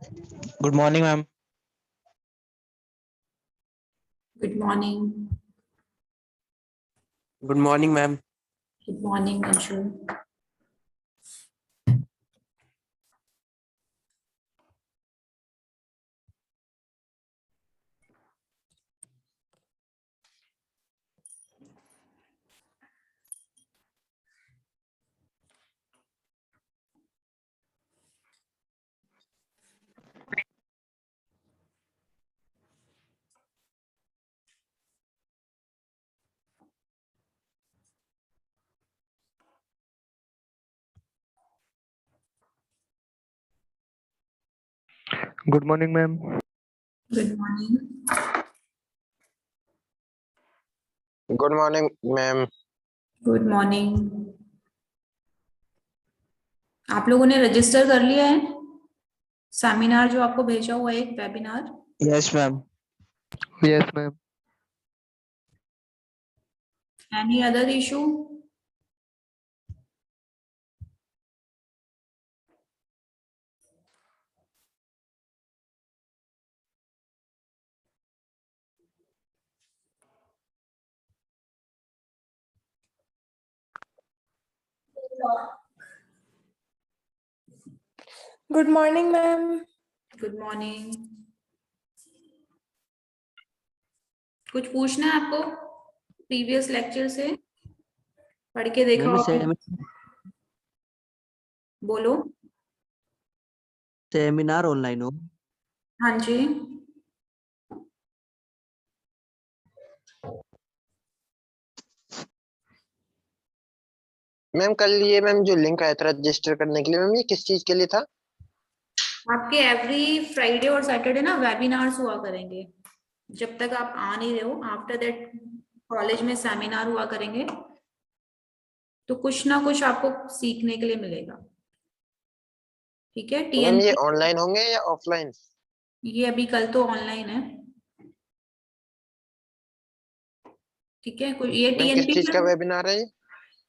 Good morning, ma'am. Good morning. Good morning, ma'am. Good morning, Anshul. Good morning, ma'am. Good morning. Good morning ma'am. Good morning. आप लोगों ने register कर लिया है seminar जो आपको भेजा हुआ है, एक webinar? Yes, ma'am. Yes, ma'am. Any other issue? Good morning, ma'am. Good morning. कुछ पूछना है आपको प्रीवियस लेक्चर से? पढ़ के देखा हो? बोलो। सेमिनार ऑनलाइन हो? हाँ जी। मैम कल ये मैम जो लिंक आया था रजिस्टर करने के लिए, मैम ये किस चीज के लिए था? आपके एवरी फ्राइडे और सैटरडे ना वेबिनार्स हुआ करेंगे। जब तक आप आ नहीं रहे हो, आफ्टर दैट कॉलेज में सेमिनार हुआ करेंगे, तो कुछ ना कुछ आपको सीखने के लिए मिलेगा। ठीक है। तो मैम ये टीएनपी ऑनलाइन होंगे या ऑफलाइन? ये अभी कल तो ऑनलाइन है। ठीक है। ये मैम किस टीएनपी चीज का वेबिनार है ये?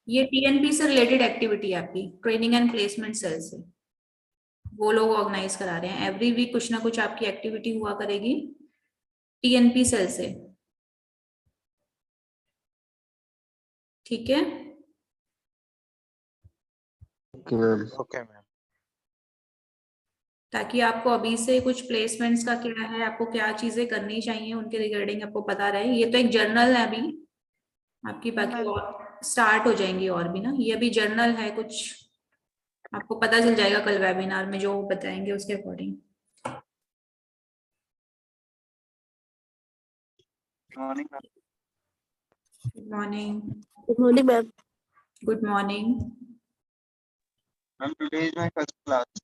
ये टीएनपी से रिलेटेड एक्टिविटी है आपकी, ट्रेनिंग एंड प्लेसमेंट सेल से वो लोग ऑर्गेनाइज करा रहे हैं। एवरी वीक कुछ ना कुछ आपकी एक्टिविटी हुआ करेगी टीएनपी सेल से। ठीक है। Okay, ma'am. Okay ma'am. ताकि आपको अभी से कुछ प्लेसमेंट्स का क्या है, आपको क्या चीजें करनी चाहिए उनके रिगार्डिंग आपको पता रहे। ये तो एक जर्नल है अभी आपकी, बाकी और स्टार्ट हो जाएंगी और भी ना। ये अभी जर्नल है, कुछ आपको पता चल जाएगा कल वेबिनार में जो बताएंगे उसके according. Good morning. Good morning, ma'am. Good morning. Ma'am, today is my first class.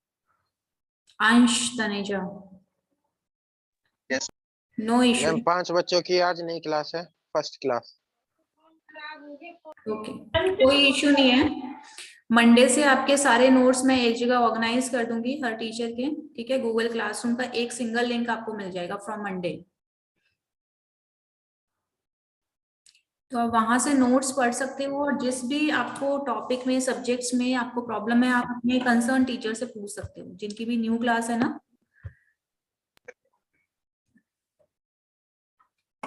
Ansh Taneja. Yes. No issue. Ma'am 5 बच्चों की आज नई क्लास है, फर्स्ट क्लास। ओके, कोई इशू नहीं है। मंडे से आपके सारे नोट्स मैं एक जगह ऑर्गेनाइज कर दूंगी हर टीचर के। ठीक है। गूगल क्लासरूम का एक सिंगल लिंक आपको मिल जाएगा फ्रॉम मंडे। तो आप वहां से नोट्स पढ़ सकते हो, और जिस भी आपको टॉपिक में, सब्जेक्ट्स में आपको प्रॉब्लम है, आप अपने कंसर्न टीचर से पूछ सकते हो, जिनकी भी न्यू क्लास है ना।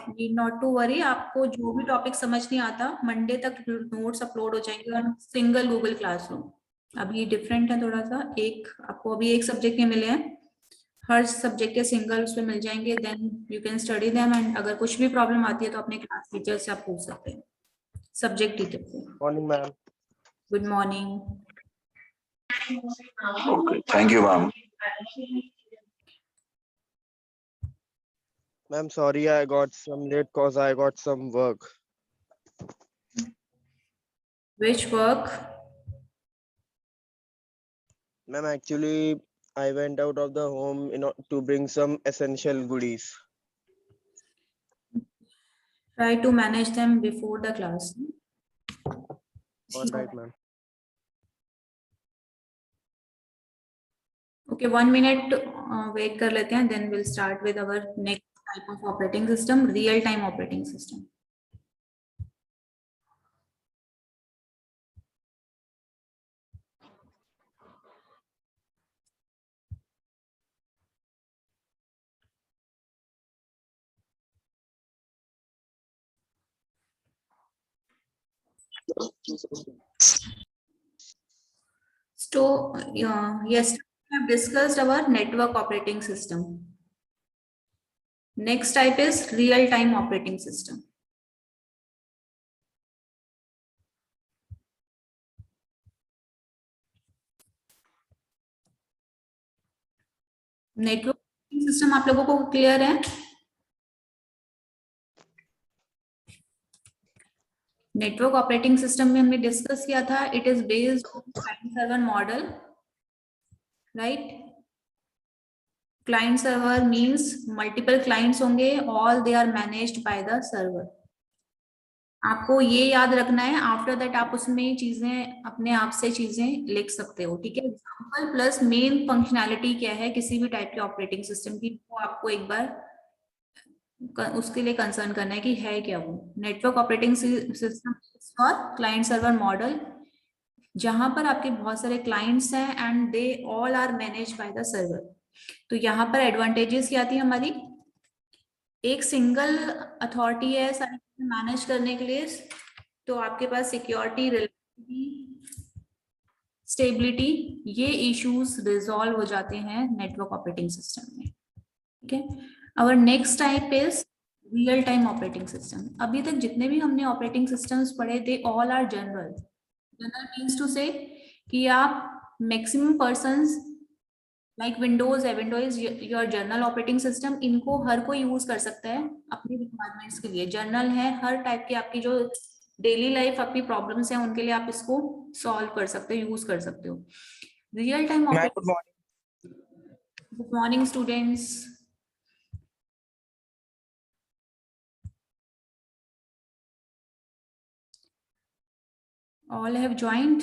Need not to worry. आपको जो भी टॉपिक समझ नहीं आता, मंडे तक नोट्स अपलोड हो जाएंगे और सिंगल गूगल क्लासरूम। अभी डिफरेंट है थोड़ा सा, एक आपको अभी एक सब्जेक्ट के मिले हैं, हर सब्जेक्ट के सिंगल उसमें मिल जाएंगे। Then you can study them, and अगर कुछ भी प्रॉब्लम आती है तो अपने क्लास टीचर से आप पूछ सकते हैं, सब्जेक्ट टीचर से। Morning ma'am. Good morning. Okay, thank you, ma'am. Ma'am, sorry I got some late cause I got some work. Which work? Ma'am, actually I went out of the home to bring some essential goodies. Try to manage them before the class. All right, ma'am. Okay, 1 minute wait कर लेते हैं, then we'll start with our next type of operating system, real time operating system. So yes, we have discussed our network operating system. Next type is real-time operating system. Network system आप लोगों को clear है? Network operating system में हमने discuss किया था, it is based on client server model, right? Client server means multiple clients होंगे, all they are managed by the server. आपको ये याद रखना है, आफ्टर दैट आप उसमें चीजें अपने आप से चीजें लिख सकते हो, ठीक है? एग्जांपल प्लस मेन फंक्शनैलिटी क्या है किसी भी टाइप के ऑपरेटिंग सिस्टम की, वो आपको एक बार उसके लिए कंसर्न करना है कि है क्या वो। नेटवर्क ऑपरेटिंग सिस्टम और क्लाइंट सर्वर मॉडल, जहां पर आपके बहुत सारे क्लाइंट्स हैं and they all are manage by the server. तो यहाँ पर एडवांटेजेस क्या आती है हमारी? एक सिंगल अथॉरिटी है सारी मैनेज करने के लिए, तो आपके पास सिक्योरिटी, रिलायबिलिटी, स्टेबिलिटी, ये इश्यूज रिजॉल्व हो जाते हैं नेटवर्क ऑपरेटिंग सिस्टम में, ठीक है? Our next type is real time operating system. अभी तक जितने भी हमने ऑपरेटिंग सिस्टम्स पढ़े, they all are general. General means to say कि आप मैक्सिमम पर्सन्स लाइक विंडोज है, Windows your general operating system, इनको हर कोई यूज कर सकता है अपनी रिक्वायरमेंट्स के लिए। जर्नल है, हर टाइप की आपकी जो डेली लाइफ आपकी प्रॉब्लम्स हैं उनके लिए आप इसको सॉल्व कर सकते हो, यूज कर सकते हो। Real time operating. Good morning students. All have joined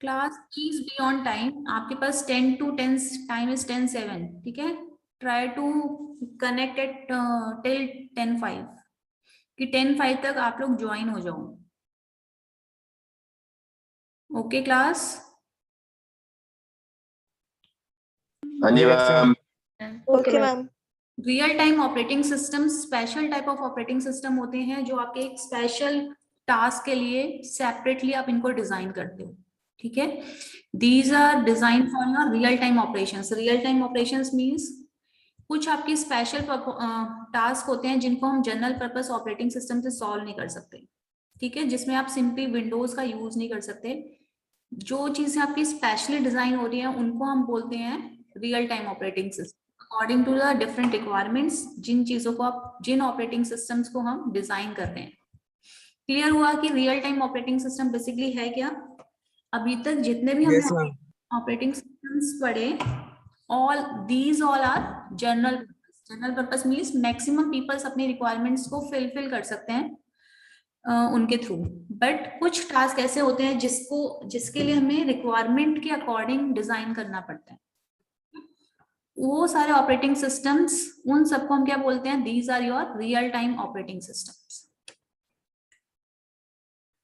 class, please be on time. आपके पास 10 to 10 टाइम इज 10:07, ठीक है? Try to connect at till 10:05 कि 10:05 तक आप लोग ज्वाइन हो जाओ। Okay class? हाँ जी ma'am. Okay ma'am. Real time operating system special type of operating system होते हैं जो आपके एक स्पेशल टास्क के लिए सेपरेटली आप इनको डिजाइन करते हो, ठीक है? These are design for your real time operations. Real time operations means कुछ आपके स्पेशल टास्क होते हैं जिनको हम जनरल पर्पस ऑपरेटिंग सिस्टम से सॉल्व नहीं कर सकते, ठीक है? जिसमें आप सिंपली विंडोज का यूज नहीं कर सकते। जो चीजें आपकी स्पेशली डिजाइन हो रही है उनको हम बोलते हैं real time operating system, according to the different requirements, जिन चीजों को आप, जिन ऑपरेटिंग सिस्टम्स को हम डिजाइन कर रहे हैं। क्लियर हुआ कि real time operating system basically है क्या? अभी तक जितने भी हमने ऑपरेटिंग सिस्टम्स पढ़े, all these all are general purpose. General purpose means maximum peoples अपनी रिक्वायरमेंट्स को फिल कर सकते हैं उनके थ्रू। बट कुछ टास्क ऐसे होते हैं जिसके लिए हमें रिक्वायरमेंट के अकॉर्डिंग डिजाइन करना पड़ता है। वो सारे ऑपरेटिंग सिस्टम्स, उन सबको हम क्या बोलते हैं? These are your real time operating systems.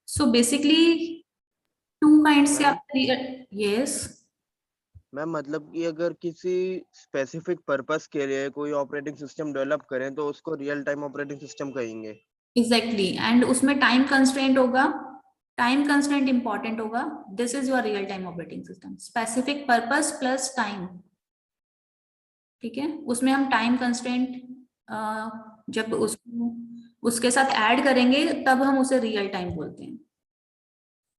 So basically two kinds के यस मैम, मतलब कि अगर किसी स्पेसिफिक पर्पस के लिए कोई ऑपरेटिंग सिस्टम डेवलप करें तो उसको रियल टाइम ऑपरेटिंग सिस्टम कहेंगे। एग्जैक्टली, एंड उसमें टाइम कंस्ट्रेंट होगा, टाइम कंस्ट्रेंट इंपॉर्टेंट होगा। This is your real time operating system, specific purpose plus time, ठीक है? उसमें हम टाइम कंस्ट्रेंट जब उसके साथ ऐड करेंगे तब हम उसे रियल टाइम बोलते हैं।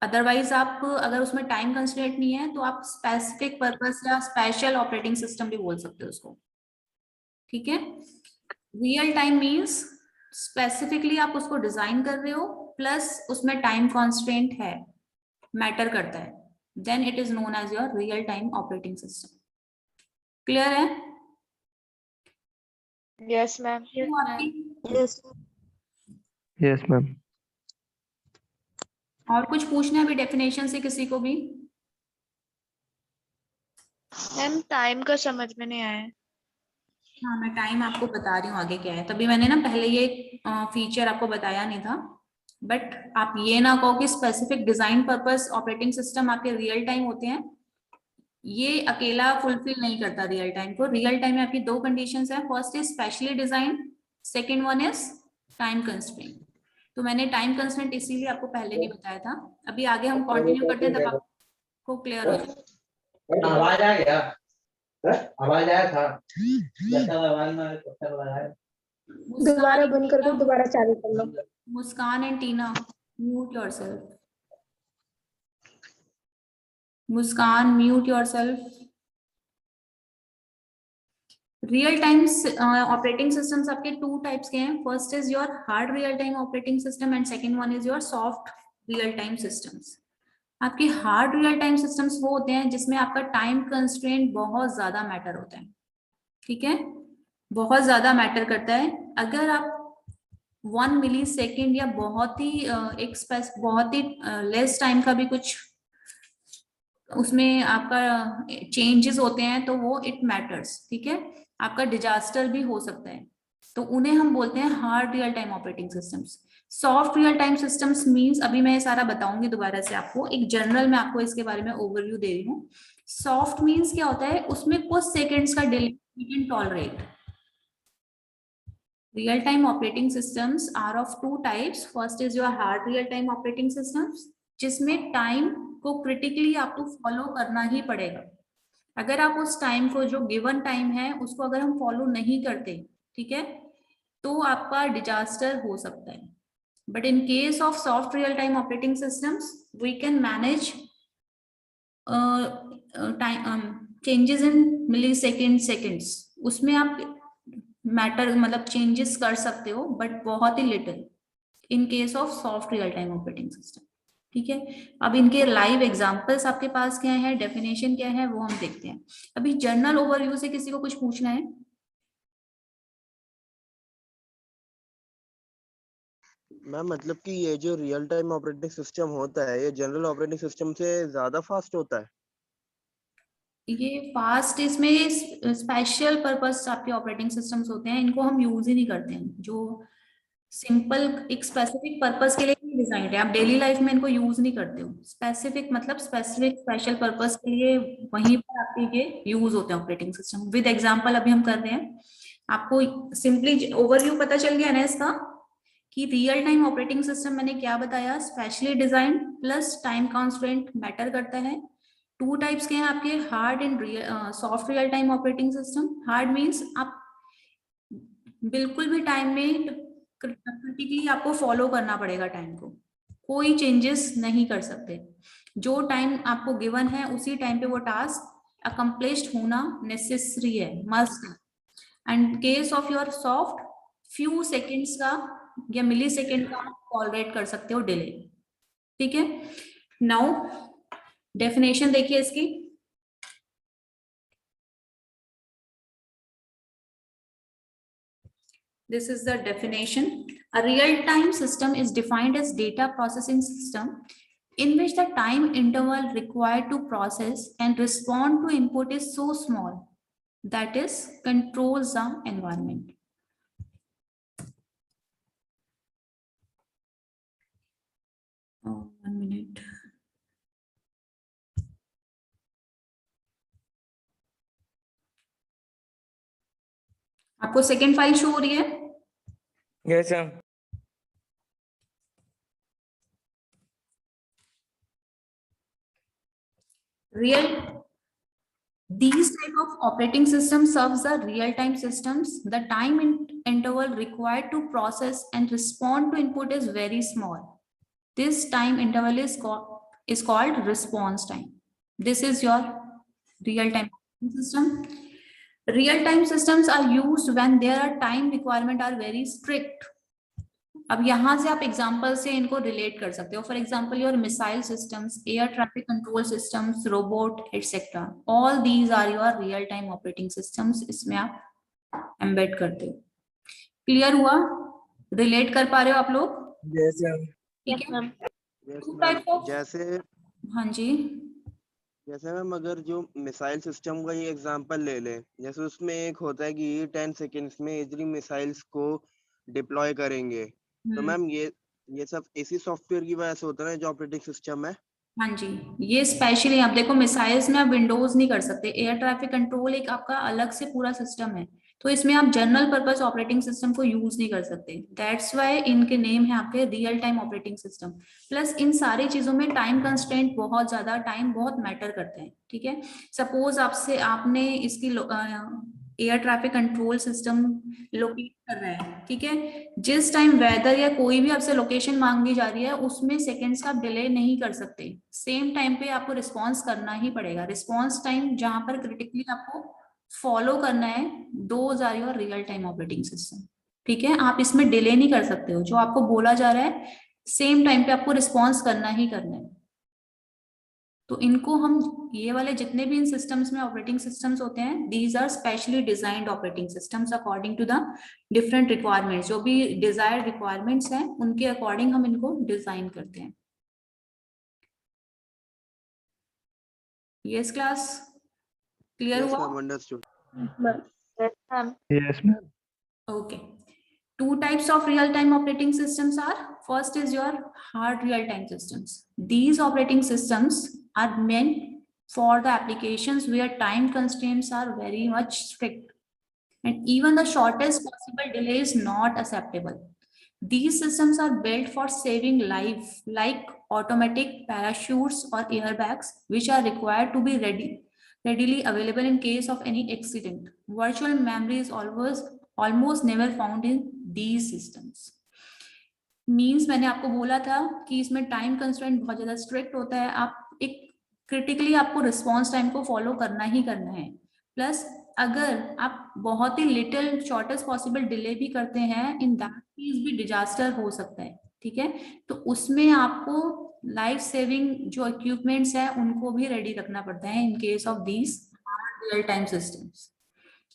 अदरवाइज आप अगर उसमें टाइम कंस्ट्रेंट नहीं है तो आप स्पेसिफिक पर्पस या स्पेशल ऑपरेटिंग सिस्टम भी बोल सकते हो उसको, ठीक है? रियल टाइम मीन्स स्पेसिफिकली आप उसको डिजाइन कर रहे हो प्लस उसमें टाइम कॉन्स्टेंट है, मैटर करता है, then it is known as your real time operating system. Clear है? Yes ma'am. Yes ma'am. और कुछ पूछना है अभी डेफिनेशन से किसी को भी? मैम टाइम का समझ में नहीं आया। हाँ, मैं टाइम आपको बता रही हूँ आगे क्या है। तभी मैंने ना पहले ये फीचर आपको बताया नहीं था, बट आप ये ना कहो कि specific design purpose operating system आपके रियल टाइम होते हैं। ये अकेला फुलफिल नहीं करता रियल टाइम को। रियल टाइम में आपकी दो कंडीशंस है, first is specially design, second one is time constraint. तो मैंने टाइम कंस्ट्रेंट इसीलिए आपको पहले नहीं बताया था। अभी आगे हम कंटिन्यू करते हैं तब आपको क्लियर हो जाए। आवाज आ गया, आवाज आया था, जब तक आवाज ना आए तब तक लगाए। दोबारा बंद कर दो, दोबारा चालू कर लो। Muskan and Tina, mute yourself. Muskan, mute yourself. Real time operating systems आपके टू टाइप्स के हैं। First is your hard real time operating system and second one is your soft real time systems. आपके हार्ड रियल टाइम सिस्टम्स वो होते हैं जिसमें आपका time constraint बहुत ज्यादा मैटर होता है, ठीक है, बहुत ज्यादा मैटर करता है। अगर आप 1 मिली सेकेंड या बहुत ही बहुत ही लेस टाइम का भी कुछ उसमें आपका चेंजेस होते हैं तो वो इट मैटर्स, ठीक है, आपका डिजास्टर भी हो सकता है, तो उन्हें हम बोलते हैं hard real time operating systems. Soft real time systems means, अभी मैं सारा बताऊंगी दोबारा से आपको, एक जनरल में आपको इसके बारे में ओवरव्यू दे रही हूँ। सॉफ्ट मींस क्या होता है, उसमें कुछ सेकेंड्स का delay we can tolerate. Real time operating systems are of two types. First is your hard real time operating systems, जिसमें टाइम को क्रिटिकली आपको फॉलो करना ही पड़ेगा। अगर आप उस टाइम को, जो गिवन टाइम है, उसको अगर हम फॉलो नहीं करते, ठीक है, तो आपका डिजास्टर हो सकता है। But in case of soft real time operating systems we can manage time changes in milliseconds. उसमें आप मैटर मतलब चेंजेस कर सकते हो, बट बहुत ही little in case of soft real time operating system, ठीक है। अब इनके लाइव एग्जांपल्स आपके पास क्या है, डेफिनेशन क्या है, वो हम देखते हैं। अभी जनरल ओवरव्यू से किसी को कुछ पूछना है? मैम मतलब कि ये जो रियल टाइम ऑपरेटिंग सिस्टम होता है, ये जनरल ऑपरेटिंग सिस्टम से ज्यादा फास्ट होता है? ये फास्ट, इसमें स्पेशल पर्पस आपके ऑपरेटिंग सिस्टम्स होते हैं, इनको हम यूज ही नहीं करते हैं। जो सिंपल एक स्पेसिफिक पर्पस के लिए डिजाइन है, आप डेली लाइफ में इनको यूज नहीं करते हो। स्पेसिफिक मतलब स्पेसिफिक स्पेशल पर्पस के लिए वहीं पर आपके ये यूज होते हैं ऑपरेटिंग सिस्टम। विद एग्जांपल अभी हम कर रहे हैं, आपको सिंपली ओवरव्यू पता चल गया ना इसका, कि रियल टाइम ऑपरेटिंग सिस्टम मैंने क्या बताया, specially design plus time constant matter करता है। टू टाइप्स के हैं आपके, hard and soft real time operating system. Hard means आप बिल्कुल भी टाइम में क्रिटिकली आपको फॉलो करना पड़ेगा, टाइम को कोई चेंजेस नहीं कर सकते। जो टाइम आपको गिवन है उसी टाइम पे वो टास्क अकम्प्लिश्ड होना नेसेसरी है, must. And case of your soft, few seconds का या मिली सेकेंड का टॉलरेट कर सकते हो डिले, ठीक है। नाउ डेफिनेशन देखिए इसकी। This is the definition. A real-time system is defined as data processing system in which the time interval required to process and respond to input is so small that is controls the environment. Oh, 1 minute. आपको second file show हो रही है? Yes, ma'am. These type of operating systems serves the real-time systems. The time interval required to process and respond to input is very small. This time interval is called response time. This is your real-time system. Real-time systems are used when their time requirement are very strict. अब यहाँ से आप example से इनको relate कर सकते हो। For example your missile systems, air traffic control systems, robot etcetera, all these are your real time operating systems. इसमें आप एम्बेड करते हो। क्लियर हुआ? रिलेट कर पा रहे हो आप लोग? Yes, ma'am. ठीक है। Yes, Two ma'am. types of- जैसे हाँ जी, जैसे मैम अगर जो मिसाइल सिस्टम का ये एग्जांपल ले ले, जैसे उसमें एक होता है कि 10 सेकेंड्स में इतनी मिसाइल्स को डिप्लॉय करेंगे, तो मैम ये सब इसी सॉफ्टवेयर की वजह से होता है ना, जो ऑपरेटिंग सिस्टम है? हाँ जी, ये स्पेशली आप देखो मिसाइल्स में आप विंडोज नहीं कर सकते। एयर ट्रैफिक कंट्रोल एक आपका अलग से पूरा सिस्टम है, तो इसमें आप जनरल पर्पस ऑपरेटिंग सिस्टम को यूज नहीं कर सकते। दैट्स वाई इनके नेम है आपके real time operating system. Plus इन सारी चीजों में टाइम कंस्ट्रेंट बहुत ज्यादा, टाइम बहुत मैटर करते हैं, ठीक है। सपोज आपने इसकी air traffic control system locate कर रहा है, ठीक है। जिस टाइम वेदर या कोई भी आपसे लोकेशन मांगी जा रही है उसमें सेकेंड्स का आप डिले नहीं कर सकते, सेम टाइम पे आपको रिस्पॉन्स करना ही पड़ेगा। रिस्पॉन्स टाइम जहां पर क्रिटिकली आपको फॉलो करना है, those are your real time operating system, ठीक है। आप इसमें डिले नहीं कर सकते हो, जो आपको बोला जा रहा है सेम टाइम पे आपको रिस्पॉन्स करना ही करना है। तो इनको हम, ये वाले जितने भी इन सिस्टम्स में ऑपरेटिंग सिस्टम्स होते हैं, these are specially designed operating systems according to the different requirements. जो भी डिजायर्ड रिक्वायरमेंट्स हैं उनके अकॉर्डिंग हम इनको डिजाइन करते हैं। यस क्लास, क्लियर Yes, हुआ? ma'am, understood. Yes, ma'am. Yes, ma'am. Okay. Two types of real-time operating systems are, first is your hard real-time systems. These operating systems are meant for the applications where time constraints are very much strict and even the shortest possible delay is not acceptable. These systems are built for saving life, like automatic parachutes or airbags, which are required to be readily available in case of any accident. Virtual memory is almost never found in these systems. Means मैंने आपको बोला था कि इसमें time constraint बहुत ज्यादा strict होता है। आप एक क्रिटिकली आपको रिस्पॉन्स टाइम को फॉलो करना ही करना है। प्लस अगर आप बहुत ही लिटिल शॉर्टेस्ट पॉसिबल डिले भी करते हैं, इन दैट केस भी डिजास्टर हो सकता है, ठीक है। तो उसमें आपको लाइफ सेविंग जो इक्विपमेंट्स है उनको भी रेडी रखना पड़ता है इन case of these real time systems,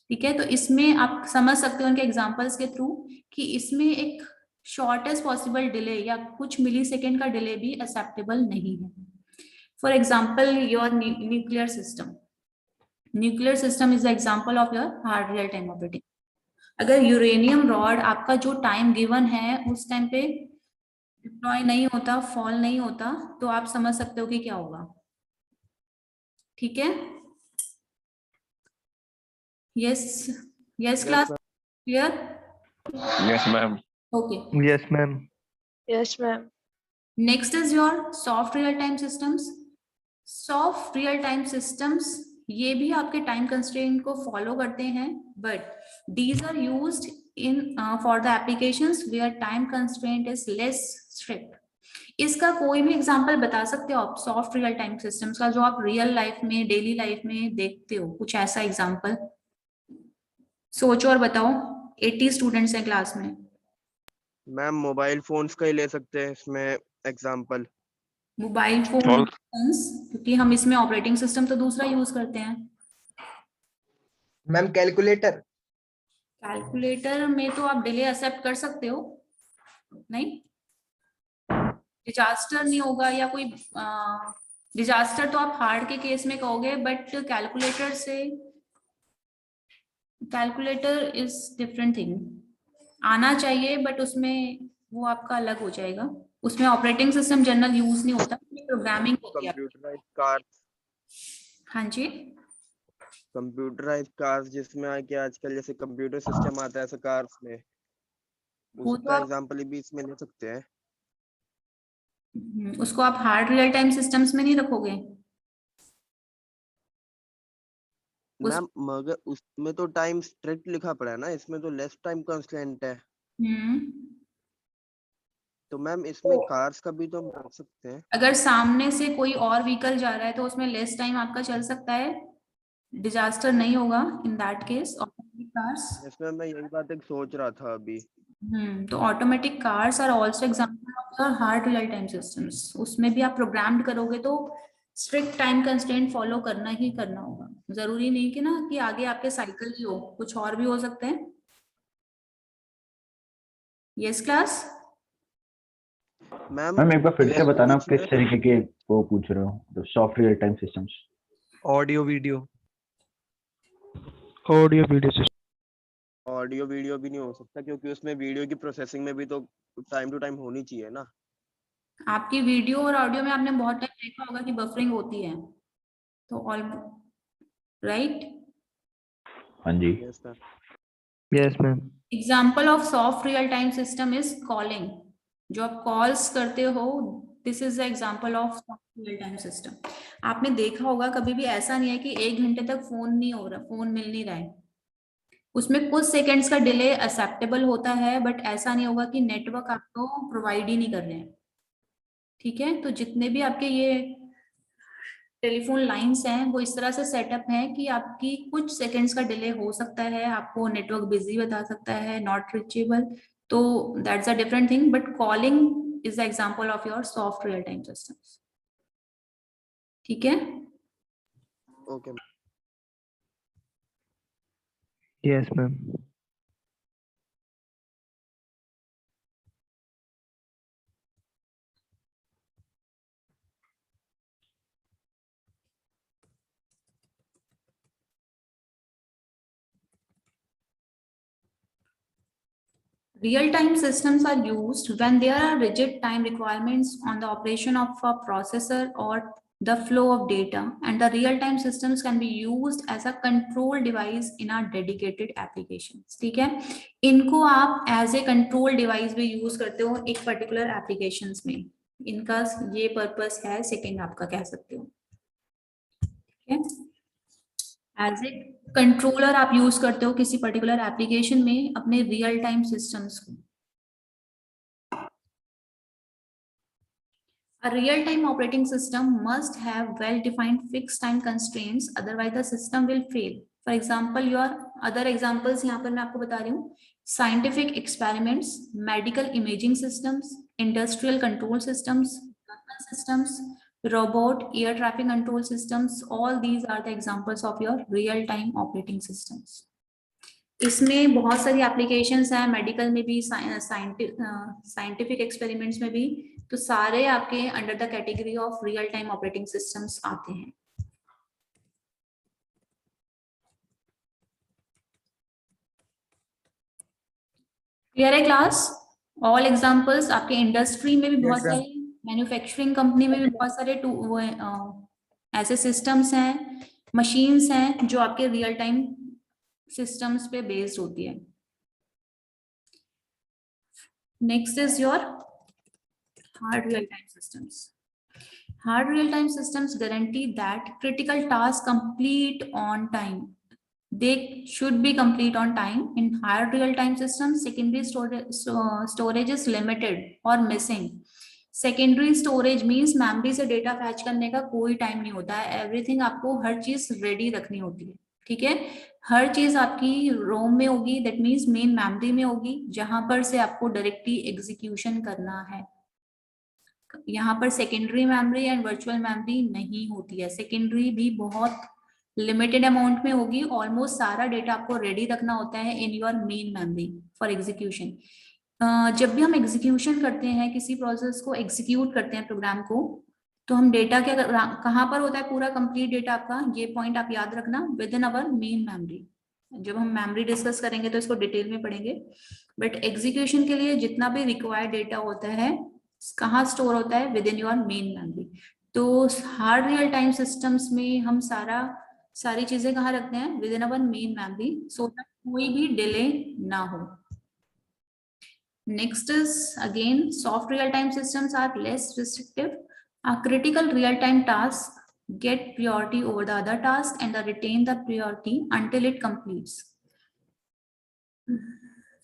ठीक है। तो इसमें आप समझ सकते हो उनके एग्जांपल्स के थ्रू कि इसमें एक शॉर्टेस्ट पॉसिबल डिले या कुछ मिली सेकेंड का डिले भी एक्सेप्टेबल नहीं है। For example your nuclear system, nuclear system is the example of your hard real time operating. अगर यूरेनियम रॉड आपका जो टाइम गिवन है उस टाइम पे डिप्लॉय नहीं होता, फॉल नहीं होता, तो आप समझ सकते हो कि क्या होगा, ठीक है। Yes yes class, clear? Yes, ma'am. Okay, Yes, ma'am. Yes, ma'am. Next is your soft real time systems. Soft real time systems ये भी आपके टाइम कंस्ट्रेंट को फॉलो करते हैं, but these are used in for the applications where time constraint is less strict. इसका कोई भी example बता सकते हो आप सॉफ्ट रियल टाइम सिस्टम्स का, जो आप रियल लाइफ में, डेली लाइफ में देखते हो? कुछ ऐसा एग्जांपल सोचो और बताओ। 80 स्टूडेंट्स हैं क्लास में। मैम मोबाइल फोन्स का ही ले सकते हैं इसमें एग्जांपल। मोबाइल फोन, क्योंकि हम इसमें ऑपरेटिंग सिस्टम तो दूसरा यूज करते हैं। Ma'am calculator. कैलकुलेटर में तो आप डिले एक्सेप्ट कर सकते हो, नहीं? डिजास्टर नहीं होगा या कोई डिजास्टर तो आप हार्ड के केस में कहोगे, बट कैलकुलेटर से, कैलकुलेटर इज डिफरेंट थिंग। आना चाहिए बट उसमें वो आपका अलग हो जाएगा। उसमें ऑपरेटिंग सिस्टम जनरल यूज नहीं होता, प्रोग्रामिंग होती है। कंप्यूटराइज्ड कार्स, हाँ जी, कंप्यूटराइज्ड कार्स जिसमें आके आजकल जैसे कंप्यूटर सिस्टम आता है ऐसे कार्स में, वो तो उसका आप एग्जांपल भी इसमें ले सकते हैं। उसको आप हार्ड रियल टाइम सिस्टम्स में नहीं रखोगे। मैम मगर उसमें तो टाइम स्ट्रिक्ट लिखा पड़ा है ना, इसमें तो लेस टाइम कंस्ट्रेंट है। तो मैम इसमें कार्स का भी तो हम रख सकते हैं। अगर सामने से कोई और व्हीकल जा रहा है तो उसमें लेस टाइम आपका चल सकता है, डिजास्टर नहीं होगा in that case. Automatic cars, इसमें मैं यही बात एक सोच रहा था अभी। तो automatic cars are also example of your hard real time systems. उसमें भी आप प्रोग्राम्ड करोगे तो स्ट्रिक्ट टाइम कंस्ट्रेंट फॉलो करना ही करना होगा। जरूरी नहीं कि ना कि आगे आपके साइकिल ही हो, कुछ और भी हो सकते हैं। यस क्लास, मैम एक बार फिर से बताना आप इसमें किस तरीके के वो पूछ रहे हो, तो soft real time systems. Audio video, audio video system. Audio video भी नहीं हो सकता क्योंकि उसमें वीडियो की प्रोसेसिंग में भी तो टाइम टू टाइम होनी चाहिए ना। आपकी वीडियो और ऑडियो में आपने बहुत टाइम देखा होगा कि बफरिंग होती है, तो ऑल राइट। हाँ जी। Yes ma'am. Yes, ma'am. Example of soft real time system is calling. जो आप कॉल्स करते हो, this is the example of soft real time system. आपने देखा होगा कभी भी ऐसा नहीं है कि 1 घंटे तक फोन नहीं हो रहा, फोन मिल नहीं रहा है. उसमें कुछ सेकंड्स का डिले एक्सेप्टेबल होता है, बट ऐसा नहीं होगा कि नेटवर्क आपको प्रोवाइड ही नहीं कर रहे हैं. ठीक है, तो जितने भी आपके ये टेलीफोन लाइंस हैं वो इस तरह से सेटअप हैं कि आपकी कुछ सेकंड्स का डिले हो सकता है, आपको नेटवर्क बिजी बता सकता है, नॉट रीचेबल. तो that's a different thing, but calling is the example of your soft real time systems. ठीक है. Okay. Yes, ma'am. Real-time systems are used when there are rigid time requirements on the operation of a processor or the flow of data, and the real-time systems can be used as a control device in our dedicated applications. ठीक है, इनको आप as a control device भी use करते हो एक particular applications में. इनका ये purpose है, second आपका कह सकते हो. ठीक है, एज ए कंट्रोलर आप यूज करते हो किसी पर्टिकुलर एप्लीकेशन में अपने रियल टाइम सिस्टम्स को. A real-time operating system must have well-defined fixed time constraints, otherwise the system will fail. For example, your other examples यहाँ पर मैं आपको बता रही हूँ. Scientific experiments, medical imaging systems, industrial control systems, weapon systems, robot, air traffic control systems, all these are the examples of your real-time operating systems. इसमें बहुत सारी एप्लीकेशंस हैं, मेडिकल में भी, साइंटिफिक एक्सपेरिमेंट्स में भी, तो सारे आपके under the category of real time operating systems आते हैं. क्लियर है क्लास? ऑल एग्जांपल्स आपके इंडस्ट्री में भी बहुत सारे, मैन्युफैक्चरिंग कंपनी में भी बहुत सारे ऐसे सिस्टम्स हैं, मशीन्स हैं जो आपके रियल टाइम सिस्टम्स पे बेस्ड होती है. Next is your hard real time systems. Hard real-time systems guarantee that critical tasks complete on time. They should be complete on time. In hard real-time systems, secondary storage is limited or missing. Secondary storage means memory से data fetch करने का कोई time नहीं होता है. Everything आपको हर चीज ready रखनी होती है. ठीक है, हर चीज आपकी रोम में होगी, that means main memory में होगी, जहां पर से आपको directly execution करना है. यहाँ पर secondary memory and virtual memory नहीं होती है. सेकेंडरी भी बहुत लिमिटेड अमाउंट में होगी. ऑलमोस्ट सारा डेटा आपको रेडी रखना होता है इन your main memory for execution. जब भी हम एग्जीक्यूशन करते हैं, किसी प्रोसेस को एग्जीक्यूट करते हैं, प्रोग्राम को, तो हम डेटा क्या कहाँ पर होता है, पूरा कंप्लीट डेटा आपका, ये पॉइंट आप याद रखना, with in our main memory. जब हम मेमोरी डिस्कस करेंगे तो इसको डिटेल में पढ़ेंगे, बट एग्जीक्यूशन के लिए जितना भी रिक्वायर्ड डेटा होता है कहाँ स्टोर होता है, with in your main memory. तो हार्ड रियल टाइम सिस्टम्स में हम सारी चीजें कहाँ रखते हैं, within our main memory, so that कोई भी डिले ना हो. Next is again soft real time systems are less restrictive. A critical real time task get priority over the other task and retain the priority until it completes.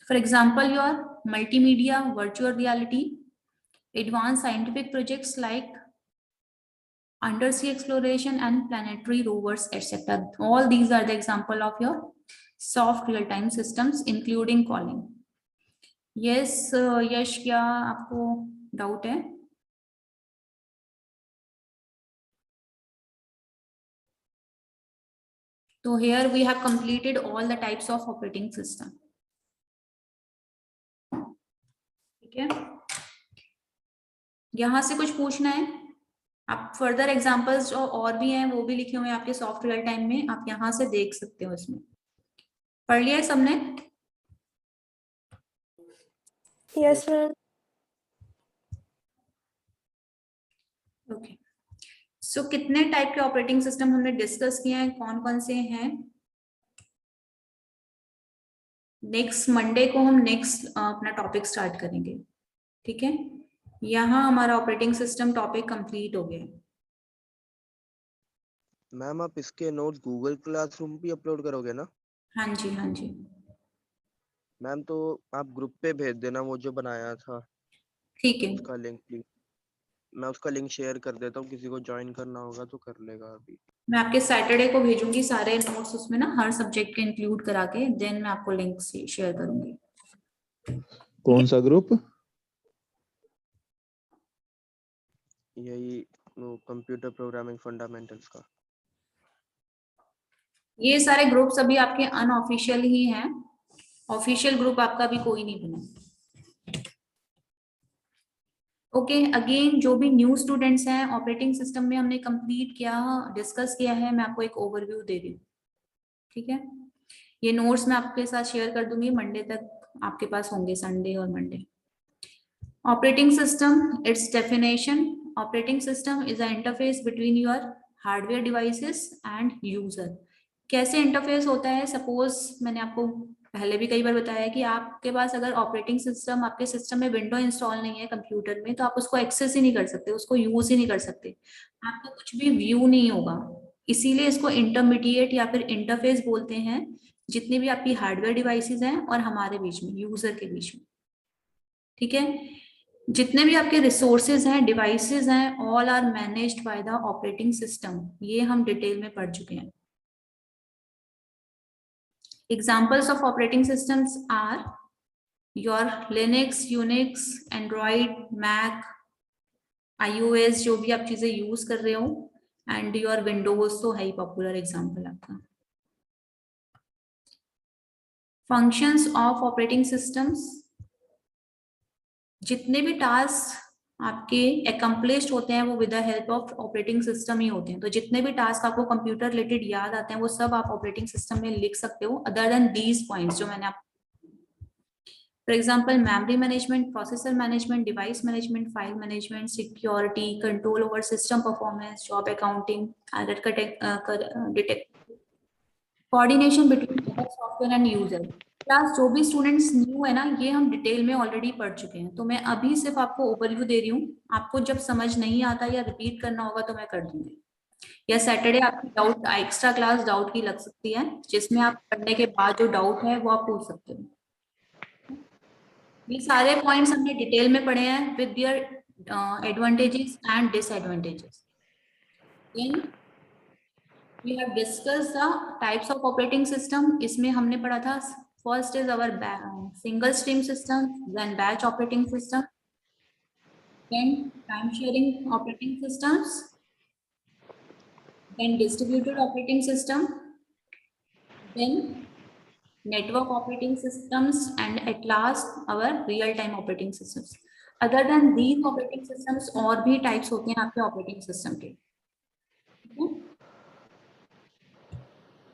For example, your multimedia, virtual reality, advanced scientific projects like undersea exploration and planetary rovers, etc. All these are the example of your soft real-time systems, including calling. Yes, यश, क्या आपको doubt है? So here we have completed all the types of operating system. ठीक है, यहाँ से कुछ पूछना है? आप फर्दर एग्जांपल्स जो और भी हैं वो भी लिखे हुए हैं आपके सॉफ्ट रियल टाइम में, आप यहाँ से देख सकते हो. इसमें पढ़ लिया है सबने? Yes ma'am. ओके, सो कितने टाइप के ऑपरेटिंग सिस्टम हमने डिस्कस किए हैं, कौन कौन से हैं? नेक्स्ट मंडे को हम नेक्स्ट अपना टॉपिक स्टार्ट करेंगे, ठीक है। यहाँ हमारा ऑपरेटिंग सिस्टम टॉपिक कंप्लीट हो गया। मैम आप इसके नोट्स गूगल क्लासरूम पे अपलोड करोगे ना? हाँ जी, हाँ जी। मैम तो आप ग्रुप पे भेज देना वो जो बनाया था ठीक है, उसका लिंक प्लीज। मैं उसका लिंक शेयर कर देता हूँ, किसी को ज्वाइन करना होगा तो कर लेगा अभी। मैं आपके सैटरडे को भेजूंगी सारे नोट्स, उसमें ना हर सब्जेक्ट के इंक्लूड करा के देन मैं आपको लिंक शेयर करूंगी। कौन सा ग्रुप? यही कंप्यूटर प्रोग्रामिंग फंडामेंटल्स का। ये सारे ग्रुप्स अभी आपके अनऑफिशियल ही हैं, ऑफिशियल ग्रुप आपका भी कोई नहीं बना। ओके, अगेन जो भी न्यू स्टूडेंट्स हैं, ऑपरेटिंग सिस्टम में हमने कंप्लीट किया, डिस्कस किया है, मैं आपको एक ओवरव्यू दे रही हूँ, ठीक है। ये नोट्स मैं आपके साथ शेयर कर दूंगी, मंडे तक आपके पास होंगे, संडे और Monday. Operating system, it's definition, operating system is a interface between your hardware devices and user. कैसे इंटरफेस होता है? सपोज मैंने आपको पहले भी कई बार बताया कि आपके पास अगर ऑपरेटिंग सिस्टम, आपके सिस्टम में विंडो इंस्टॉल नहीं है कंप्यूटर में, तो आप उसको एक्सेस ही नहीं कर सकते, उसको यूज ही नहीं कर सकते, आपको कुछ भी व्यू नहीं होगा। इसीलिए इसको इंटरमीडिएट या फिर इंटरफेस बोलते हैं, जितनी भी आपकी हार्डवेयर डिवाइसेस हैं और हमारे बीच में, यूजर के बीच में, ठीक है। जितने भी आपके रिसोर्सेज हैं, डिवाइसेस हैं, all are managed by the operating system. ये हम डिटेल में पढ़ चुके हैं। Examples of operating systems are your Linux, Unix, Android, Mac, iOS, जो भी आप चीजें यूज कर रहे हो, एंड योर विंडोज तो है ही पॉपुलर एग्जाम्पल आपका। फंक्शंस ऑफ ऑपरेटिंग सिस्टम्स, जितने भी टास्क आपके अकम्प्लिश्ड होते हैं वो with the help of operating system ही होते हैं। तो जितने भी टास्क आपको कंप्यूटर रिलेटेड याद आते हैं वो सब आप ऑपरेटिंग सिस्टम में लिख सकते हो, अदर देन दीज पॉइंट्स जो मैंने आप, for example memory management, processor management, device management, file management, security, control over system performance, job accounting, coordination between software and user. Class जो भी स्टूडेंट्स न्यू है ना, ये हम डिटेल में ऑलरेडी पढ़ चुके हैं, तो मैं अभी सिर्फ आपको ओवरव्यू दे रही हूँ। आपको जब समझ नहीं आता या रिपीट करना होगा तो मैं कर दूंगी, या सैटरडे आपकी डाउट एक्स्ट्रा क्लास डाउट की लग सकती है, जिसमें आप पढ़ने के बाद जो डाउट है वो आप पूछ सकते हो। ये सारे पॉइंट्स हमने डिटेल में पढ़े हैं with their advantages and disadvantages. We have discussed the types of operating system. इसमें हमने पढ़ा था, first is our single stream system, then batch operating system, then time sharing operating systems, then distributed operating system, then network operating systems, and at last our real time operating systems. Other than these operating systems और भी types होते हैं आपके operating system के।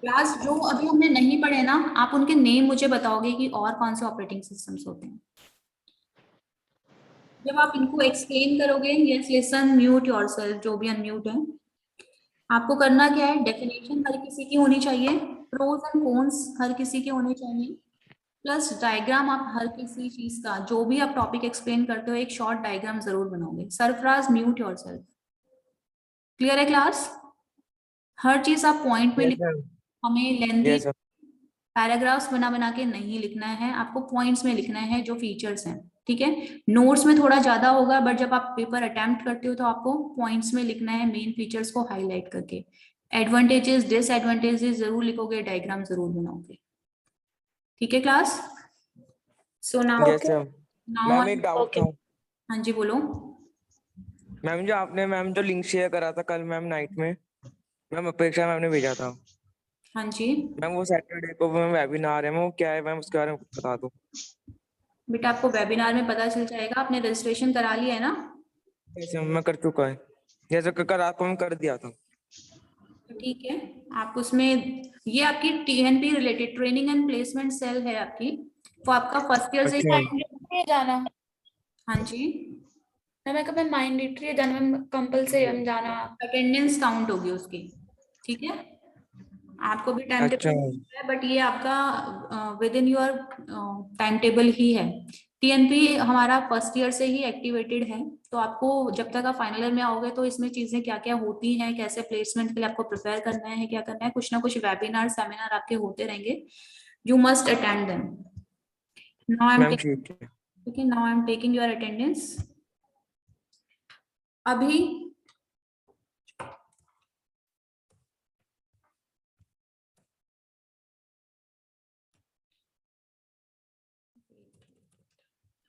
Class जो अभी हमने नहीं पढ़े ना, आप उनके नेम मुझे बताओगे कि और कौन से ऑपरेटिंग सिस्टम्स होते हैं। जब आप इनको एक्सप्लेन करोगे, यस लिसन, म्यूट योरसेल्फ, जो भी अनम्यूट है, आपको करना क्या है, डेफिनेशन हर किसी की होनी चाहिए, प्रोज एंड कॉन्स हर किसी के होने चाहिए, प्लस डायग्राम आप हर किसी चीज का, जो भी आप टॉपिक एक्सप्लेन करते हो, एक शॉर्ट डायग्राम जरूर बनाओगे। Sarfaraz, mute yourself. क्लियर है क्लास? हर चीज आप पॉइंट में लिखो, हमें लेंथी पैराग्राफ्स बना के नहीं लिखना है, आपको पॉइंट्स में लिखना है जो फीचर्स हैं, ठीक है। नोट्स में थोड़ा ज्यादा होगा, बट जब आप पेपर अटेम्प्ट करते हो तो आपको पॉइंट्स में लिखना है, मेन फीचर्स को हाईलाइट करके। एडवांटेजेस, डिसएडवांटेजेस जरूर लिखोगे, डायग्राम जरूर बनाओगे, ठीक है क्लास? सो नाउ मैम एक डाउट था। हाँ जी बोलो। मैम जो आपने जो लिंक शेयर करा था कल मैम नाइट में, मैम अपेक्षा मैम ने भेजा था। हाँ जी मैम वो सैटरडे को मैम वेबिनार है, वो क्या है मैम उसके बारे में बता दो। बेटा आपको वेबिनार में पता चल जाएगा, आपने रजिस्ट्रेशन करा लिया है ना? जैसे मैं कर चुका है, जैसे कल रात को मैं कर दिया था। ठीक है, आप उसमें, ये आपकी TNP related training and placement cell है आपकी, वो आपका फर्स्ट ईयर से मैंडेटरी जाना। हाँ जी मैं कभी मैंडेटरी जाना, कंपल्सरी हम जाना, अटेंडेंस काउंट होगी उसकी, ठीक है। आपको भी टाइम अच्छा टेबल है, बट ये आपका with in your time table ही है। टीएनपी हमारा फर्स्ट ईयर से ही एक्टिवेटेड है, तो आपको जब तक आप फाइनल ईयर में आओगे तो इसमें चीजें क्या क्या होती हैं, कैसे प्लेसमेंट के लिए आपको प्रिपेयर करना है, क्या करना है, कुछ ना कुछ वेबिनार सेमिनार आपके होते रहेंगे, you must attend them. Now I am ma'am ठीक है। Okay, now I'm taking your attendance. अभी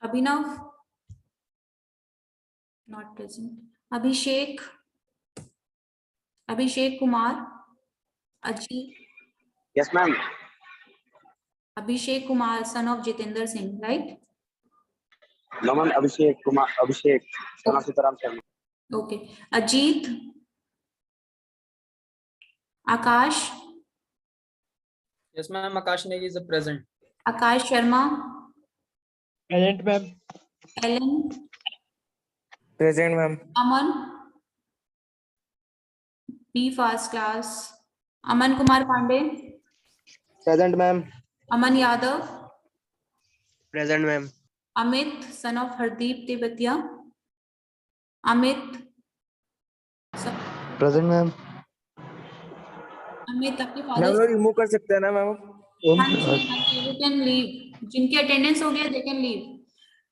Abhinav not present, Abhishek, Abhishek Kumar, Ajit, yes ma'am. Abhishek Kumar son of Jitendra Singh, right? No ma'am, Abhishek Kumar, Abhishek son of Sitaram Sharma. Okay, Ajit, Akash, yes ma'am, Akash Negi is present. Akash Sharma, present ma'am. Alan, present ma'am. Aman, be first class, Aman Kumar Pandey, present ma'am. Aman Yadav, present ma'am. Amit son of Hardeep Tibtiya, Amit, present ma'am. Amit आपके ma'am father, लोग remove कर सकते हैं ना ma'am? हाँ जी, you can leave, जिनकी attendance हो गया दे कैन लीव।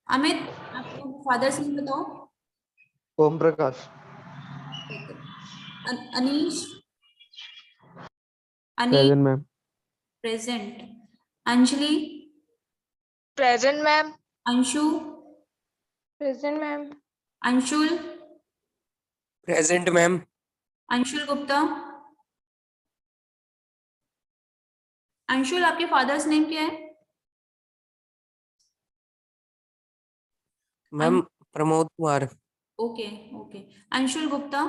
अमित, आपको फादर्स नेम बताओ। Om Prakash. Anish, Anish present ma'am. Present, Anjali, Present, ma'am. Anshu, Present, ma'am. Anshul, present ma'am. Anshul Gupta, Anshul आपके फादर्स नेम क्या है? Ma'am Pramod Kumar. Okay okay, Anshul Gupta,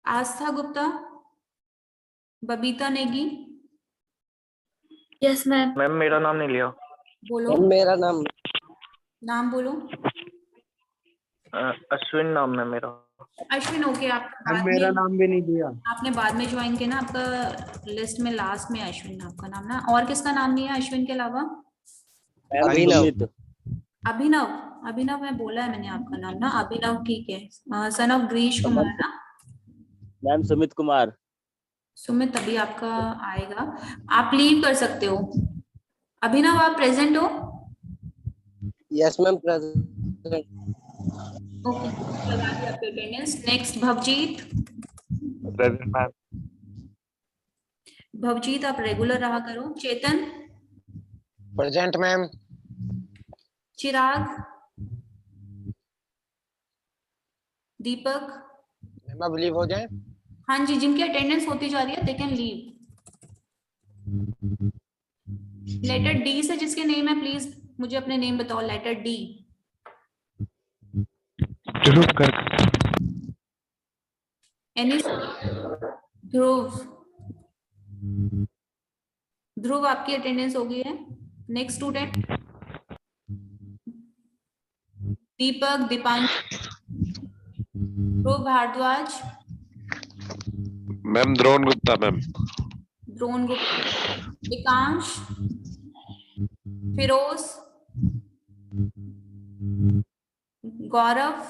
Aastha Gupta, Babita Negi, Yes, ma'am. Ma'am मेरा नाम नहीं लिया। बोलो मेरा नाम नाम बोलो। अश्विन नाम है मेरा। अश्विन, ओके, आपका बाद मेरा में, नाम भी नहीं दिया। आपने बाद में ज्वाइन किया ना, आपका लिस्ट में लास्ट में अश्विन आपका नाम ना। और किसका नाम नहीं है अश्विन के अलावा? अभिनव। अभिनव, अभिनव मैं बोला है मैंने आपका नाम ना, अभिनव ठीक है, सन ऑफ ग्रीश कुमार ना। मैम सुमित कुमार। सुमित अभी आपका आएगा, आप लीव कर सकते हो। अभिनव आप प्रेजेंट हो? Yes ma'am, present. ओके, लगा दिया आपके attendance. Next Bhavjeet, present ma'am. Bhavjeet आप रेगुलर रहा करो। Chetan, present ma'am. Chirag, Deepak, ma'am अब लीव हो जाए। हाँ जी, जिनकी अटेंडेंस होती जा रही है they can leave. Letter D से जिसके नेम है प्लीज मुझे अपने नेम बताओ। लेटर डी, ध्रुव कर। एनी, ध्रुव, ध्रुव आपकी अटेंडेंस हो गई है। Next student Deepak, Deepanshu, Dhruv Bhardwaj, ma'am Drona Gupta ma'am. Drona Gupta, Ekansh, Firoz, Gaurav,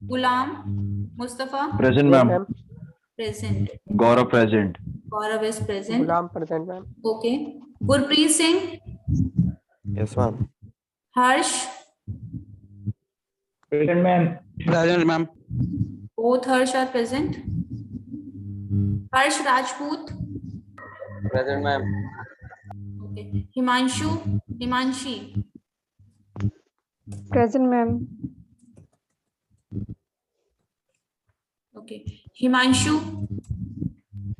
Ghulam, Mustafa present ma'am. Present, Gaurav present. Gaurav is present, Ghulam present ma'am. Okay. Gurpreet Singh, yes ma'am. Harsh, present ma'am. Present ma'am. both Harsh are present. Harsh Rajput, present ma'am. Okay. Himanshu, Himanshi, Present, ma'am. Okay. Himanshu,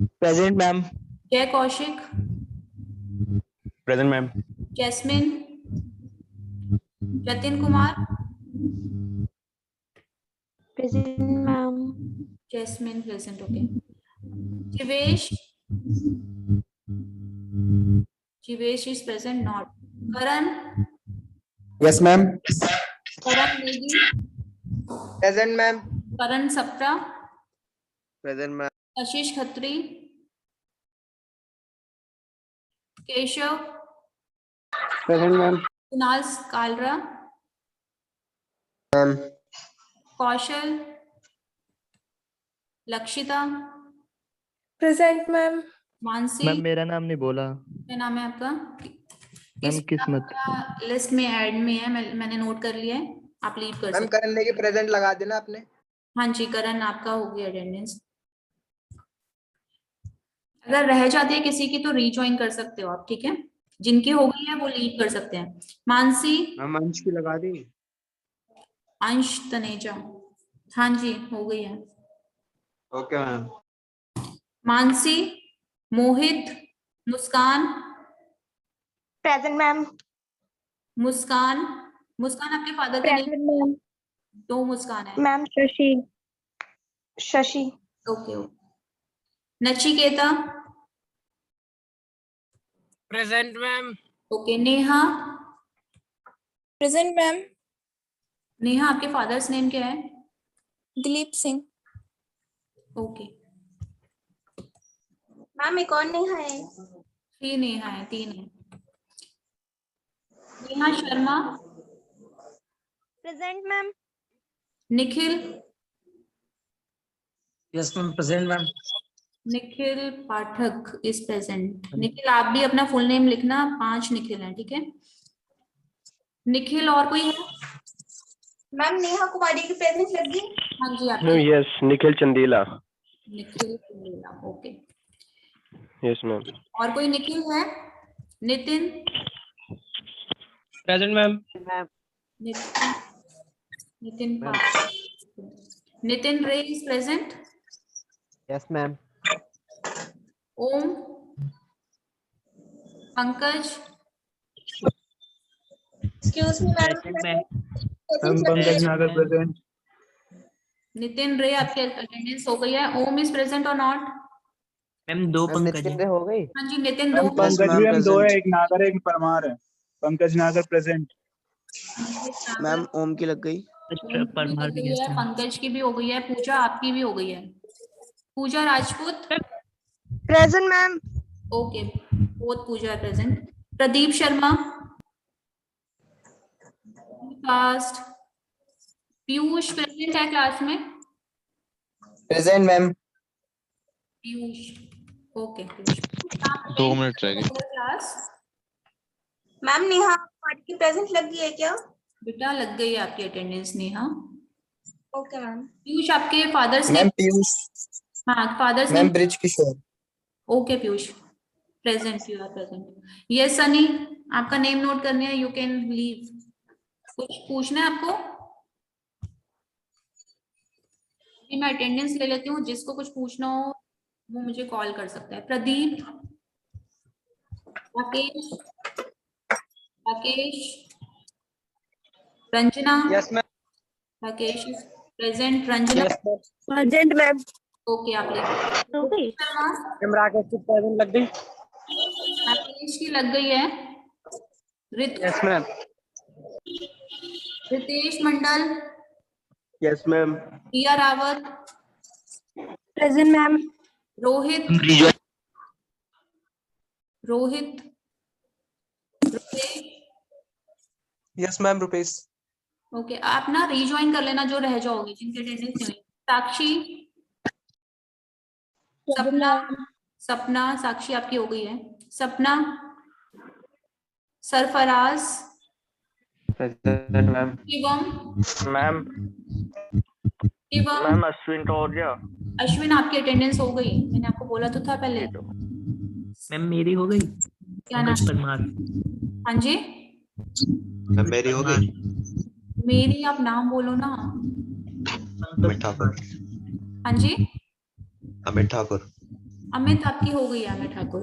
present ma'am. Jai Kaushik, present ma'am. Jasmine, Jatin Kumar, Present, ma'am. Jasmine present, okay. Jeevesh, Jeevesh is present not. Karan, yes ma'am. Karan Negi, present ma'am. Karan Sapra, present ma'am. Ashish Khatri, Keshav, present ma'am. Kunal Kalra, ma'am. Kaushal, Lakshita, present ma'am. Mansi. Ma'am मेरा नाम नहीं बोला। क्या नाम है आपका? Ma'am किस्मत। List में ऐड में है, मैंने नोट कर लिया है, आप लीव कर सकते करने के प्रेजेंट लगा देना आपने। हैं। हाँ जी, करण आपका हो गया अटेंडेंस। अगर रह जाती है किसी की तो रीज्वाइन कर सकते हो आप, ठीक है? जिनकी हो गई है वो लीव कर सकते हैं। मानसी, मैम अंश की लगा दी। अंश, तनेजा, हाँ जी हो गई है। Okay ma'am. Mansi, Mohit, Muskan, present ma'am. Muskan, Muskan आपके फादर का नेम? Present ma'am. दो मुस्कान है। Ma'am Shashi. Shashi. Okay okay. Nachiketa, present ma'am. Okay. Neha, present ma'am. Neha आपके फादर्स नेम क्या है? दिलीप सिंह। ओके। मैम एक और नेहा है। 3 नेहा है, 3 है। Neha Sharma, present ma'am. Nikhil, yes ma'am present ma'am. Nikhil Pathak is present. Nikhil आप भी अपना फुल नेम लिखना, 5 निखिल हैं, ठीक है? निखिल और कोई है? मैम नेहा कुमारी की प्रेजेंट लगी। हाँ जी आपकी। Yes, Nikhil Chandela. Nikhil Kundela, okay. Yes ma'am. और कोई निखिल है? Nitin, present ma'am. Nitin, Nitin Pathak, Nitin Ray is present. Yes ma'am. Om, Pankaj, excuse me ma'am. Pankaj Nagar present. Nitin Ray आपकी अटेंडेंस हो गई है। Om is present or not? Ma'am 2 Pankaj है। हो गई। हाँ जी नितिन मैम 2। पंकज भी हम 2 है, एक नागर एक परमार है। पंकज नागर प्रेजेंट। मैम ओम की लग गई। परमार भी है। पंकज की भी हो गई है। पूजा आपकी भी हो गई है। Pooja Rajput, present ma'am. Okay, both Pooja present. Pradeep Sharma, fast. Piyush present है क्लास में? Present ma'am. Piyush, okay. Piyush 2 minute रह गए। क्लास मैम नेहा कुमारी की प्रेजेंट लगी है क्या? बेटा लग गई है आपकी attendance Neha. Okay ma'am. Piyush आपके फादर्स नेम? पीयूष। हाँ father's name. Brij Kishore. Okay Piyush, present, you are present. Yes Sunny, आपका नेम नोट करने है, यू कैन लीव। कुछ पूछना है आपको? मैं अटेंडेंस ले लेती हूँ, जिसको कुछ पूछना हो वो मुझे कॉल कर सकता है। Pradeep, Rakesh, Rakesh, Ranjana. Yes ma'am. Rakesh present. Ranjana present ma'am. Okay आप ले। मैम राकेश की प्रेजेंट लग गई। राकेश की लग गई है। Yes ma'am. Ritesh Mandal, yes ma'am. Priya Rawat, present ma'am. Rohit, Rohit, Rupesh, yes ma'am Rupesh. Okay आप ना रीज्वाइन कर लेना जो रह जाओगे, जिनके अटेंडेंस नहीं हुई। साक्षी, सपना, सपना, साक्षी आपकी हो गई है। सपना, Sarfaraz, present ma'am. Shivam, ma'am Shivam, ma'am Ashwin तो हो गया। अश्विन आपकी अटेंडेंस हो गई, मैंने आपको बोला तो था पहले। मैम मेरी हो गई। क्या नाम? परमार। हाँ जी मेरी हो गई। मेरी आप नाम बोलो ना। अमित ठाकुर। हाँ जी अमित ठाकुर। अमित आपकी हो गई है, अमित ठाकुर।